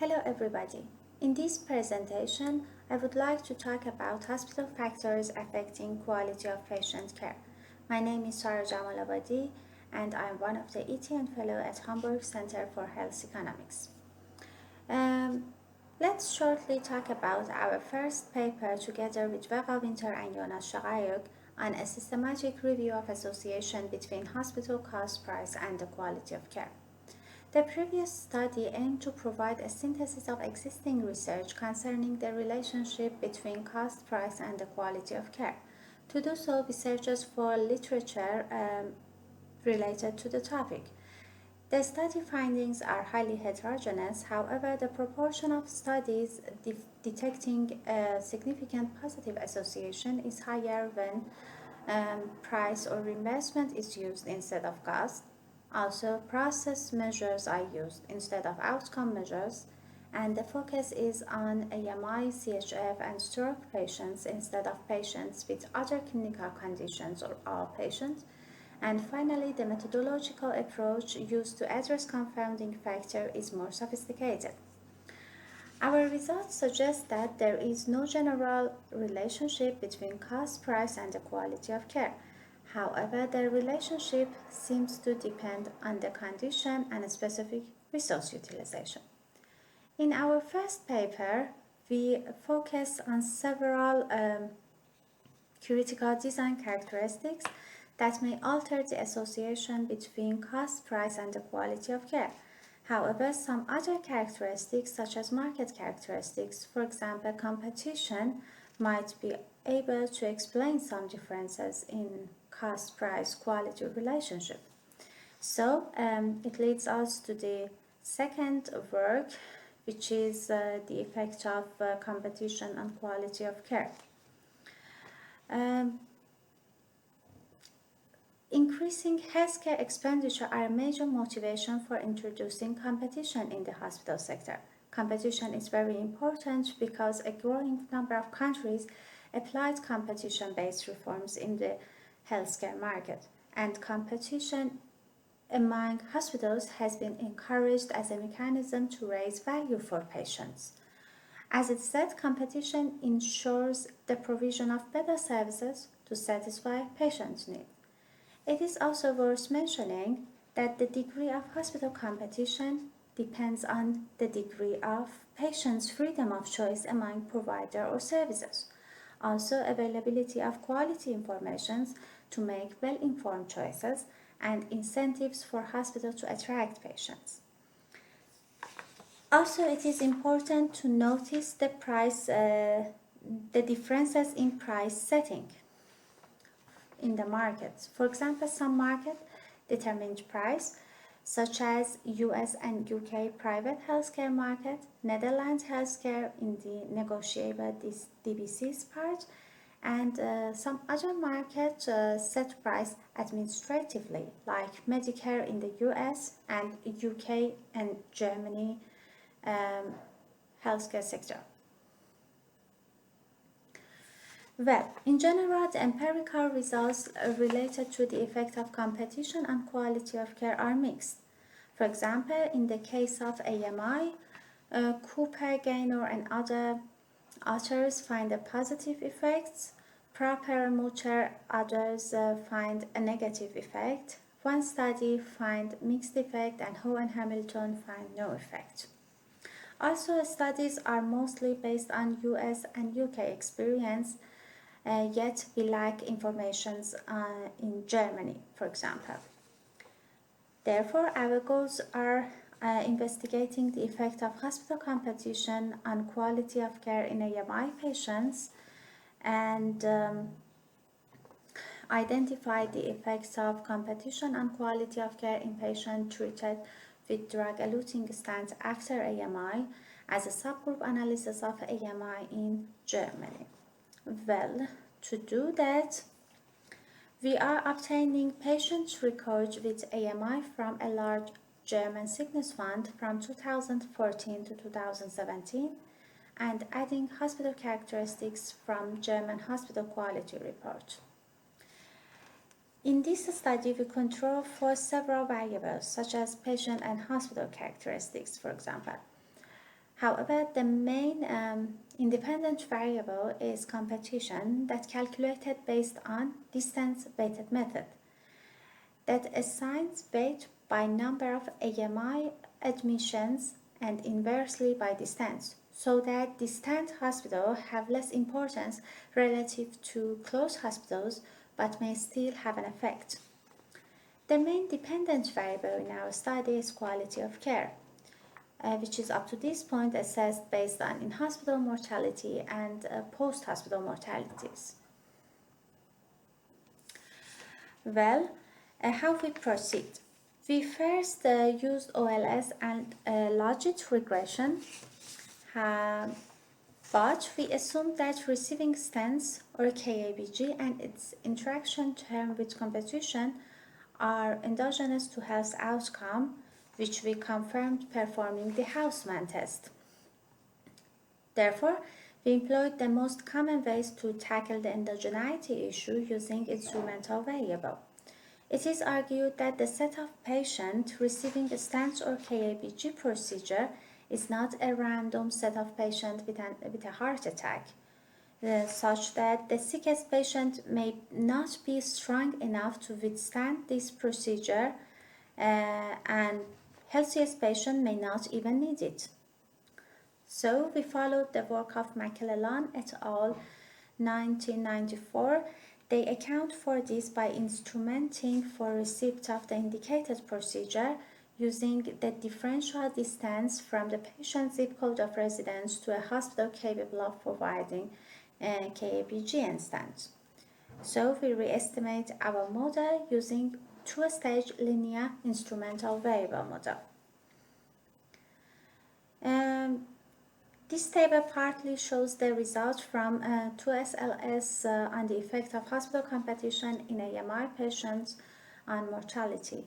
Hello everybody. In this presentation, I would like to talk about hospital factors affecting quality of patient care. My name is Sara Jamalabadi and I am one of the ETN Fellow at Hamburg Center for Health Economics. Um, let's shortly talk about our first paper together with Vega Winter and Jonas Shagayuk on a systematic review of association between hospital cost price and the quality of care. The previous study aimed to provide a synthesis of existing research concerning the relationship between cost, price, and the quality of care. To do so, we searched for literature related to the topic. The study findings are highly heterogeneous, however, the proportion of studies detecting a significant positive association is higher when price or reimbursement is used instead of cost. Also, process measures are used instead of outcome measures, and the focus is on AMI, CHF, and stroke patients instead of patients with other clinical conditions or all patients. And finally, the methodological approach used to address confounding factor is more sophisticated. Our results suggest that there is no general relationship between cost, price, and the quality of care. However, the relationship seems to depend on the condition and specific resource utilization. In our first paper, we focus on several critical design characteristics that may alter the association between cost, price, and the quality of care. However, some other characteristics, such as market characteristics, for example, competition, might be able to explain some differences in cost price quality relationship. So, it leads us to the second work, which is the effect of competition on quality of care. Um, Increasing healthcare expenditure are a major motivation for introducing competition in the hospital sector. Competition is very important because a growing number of countries applied competition-based reforms in the healthcare market, and competition among hospitals has been encouraged as a mechanism to raise value for patients. As it said, competition ensures the provision of better services to satisfy patients' needs. It is also worth mentioning that the degree of hospital competition depends on the degree of patients' freedom of choice among provider or services. Also, availability of quality information to make well-informed choices and incentives for hospitals to attract patients. Also, it is important to notice the differences in price setting in the markets. For example, some markets determine price, such as US and UK private healthcare market, Netherlands healthcare in the negotiable DBC's part, and some other markets set price administratively, like Medicare in the US and UK and Germany healthcare sector. Well, in general, the empirical results related to the effect of competition on quality of care are mixed. For example, in the case of AMI, Cooper, Gaynor, and other authors find a positive effect. Proper Mucher, others find a negative effect. One study find mixed effect, and Ho and Hamilton find no effect. Also, studies are mostly based on US and UK experience, yet we lack information in Germany, for example. Therefore, our goals are investigating the effect of hospital competition on quality of care in AMI patients and identify the effects of competition on quality of care in patients treated with drug-eluting stents after AMI as a subgroup analysis of AMI in Germany. Well, to do that, we are obtaining patient records with AMI from a large German sickness fund from 2014 to 2017 and adding hospital characteristics from German hospital quality report. In this study, we control for several variables such as patient and hospital characteristics, for example. However, the main independent variable is competition that calculated based on distance-weighted method that assigns weight by number of AMI admissions and inversely by distance, so that distant hospitals have less importance relative to close hospitals but may still have an effect. The main dependent variable in our study is quality of care, which is up to this point assessed based on in-hospital mortality and post-hospital mortalities. Well, how we proceed? We first used OLS and logit regression, but we assumed that receiving stents or KABG and its interaction term with competition are endogenous to health outcome, which we confirmed performing the Haussmann test. Therefore, we employed the most common ways to tackle the endogeneity issue using instrumental variable. It is argued that the set of patients receiving a stents or KABG procedure is not a random set of patients with a heart attack, such that the sickest patient may not be strong enough to withstand this procedure and healthiest patient may not even need it. So we followed the work of McClellan et al. 1994. They account for this by instrumenting for receipt of the indicated procedure using the differential distance from the patient's zip code of residence to a hospital capable of providing KABG and stents. So we re-estimate our model using two-stage linear instrumental variable model. This table partly shows the results from 2SLS on the effect of hospital competition in AMI patients on mortality.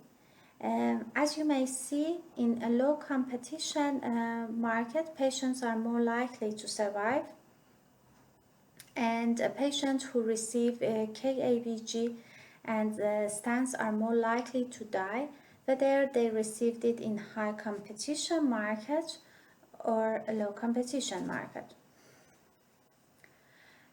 As you may see, in a low competition market, patients are more likely to survive, and patients who receive KABG and stents are more likely to die, whether they received it in high competition market or a low competition market.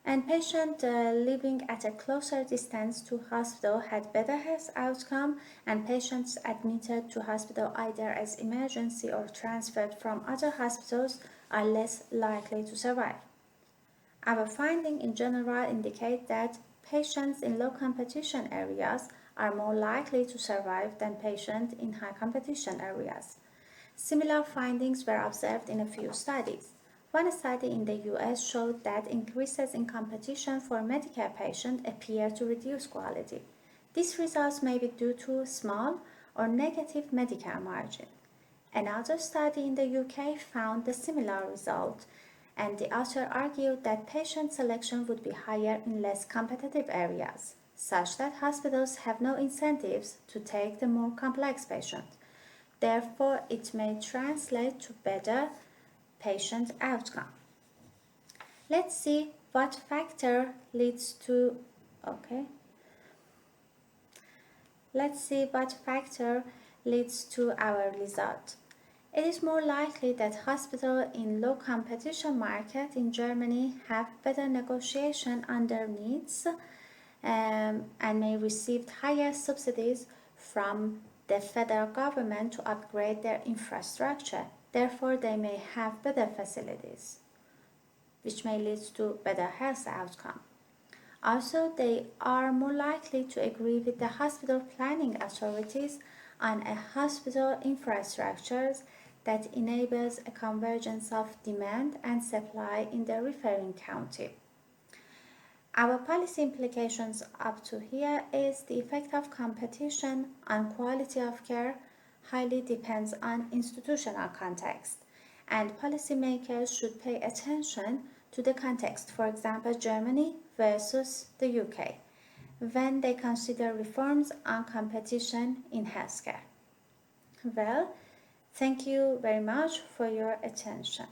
And patients living at a closer distance to hospital had better health outcome, and patients admitted to hospital either as emergency or transferred from other hospitals are less likely to survive. Our findings in general indicate that patients in low competition areas are more likely to survive than patients in high competition areas. Similar findings were observed in a few studies. One study in the US showed that increases in competition for Medicare patients appear to reduce quality. These results may be due to small or negative Medicare margin. Another study in the UK found a similar result, and the author argued that patient selection would be higher in less competitive areas, such that hospitals have no incentives to take the more complex patients. Therefore, it may translate to better patient outcome. Let's see what factor leads to our result. It is more likely that hospitals in low competition market in Germany have better negotiation on their needs and may receive higher subsidies from the federal government to upgrade their infrastructure. Therefore, they may have better facilities, which may lead to better health outcome. Also, they are more likely to agree with the hospital planning authorities on a hospital infrastructure that enables a convergence of demand and supply in the referring county. Our policy implications up to here is the effect of competition on quality of care highly depends on institutional context, and policymakers should pay attention to the context, for example, Germany versus the UK, when they consider reforms on competition in healthcare. Well, thank you very much for your attention.